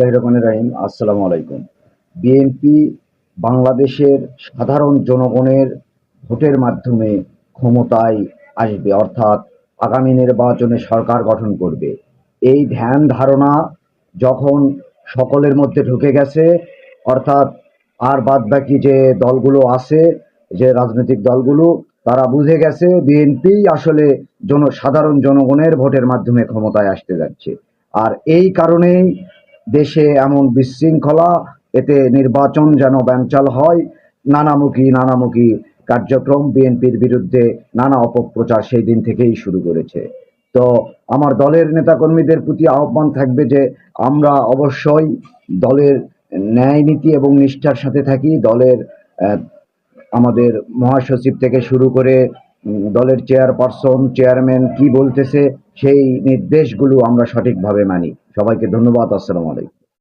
রহিম, আসসালামু আলাইকুম। বিএনপি বাংলাদেশের সাধারণ জনগণের ভোটের মাধ্যমে ক্ষমতায় আসবে, অর্থাৎ আগামী নির্বাচনে সরকার গঠন করবে। এই ধ্যান ধারণা যখন সকলের মধ্যে ঢুকে গেছে, অর্থাৎ আর বাদবাকি যে দলগুলো আছে, যে রাজনৈতিক দলগুলো, তারা বুঝে গেছে বিএনপি আসলে সাধারণ জনগণের ভোটের মাধ্যমে ক্ষমতায় আসতে যাচ্ছে। আর এই কারণেই দেশে এমন বিশৃঙ্খলা, এতে নির্বাচন যেন বানচাল হয়। নানামুখী কার্যক্রম বিএনপির বিরুদ্ধে, নানা অপপ্রচার সেই দিন থেকেই শুরু করেছে। তো আমার দলের নেতাকর্মীদের প্রতি আহ্বান থাকবে যে আমরা অবশ্যই দলের ন্যায় নীতি এবং নিষ্ঠার সাথে থাকি। দলের আমাদের মহাসচিব থেকে শুরু করে দলের চেয়ারপারসন, চেয়ারম্যান কি বলতেছে সেই নির্দেশগুলো আমরা সঠিকভাবে মানি। সবাইকে ধন্যবাদ। আসসালামু আলাইকুম।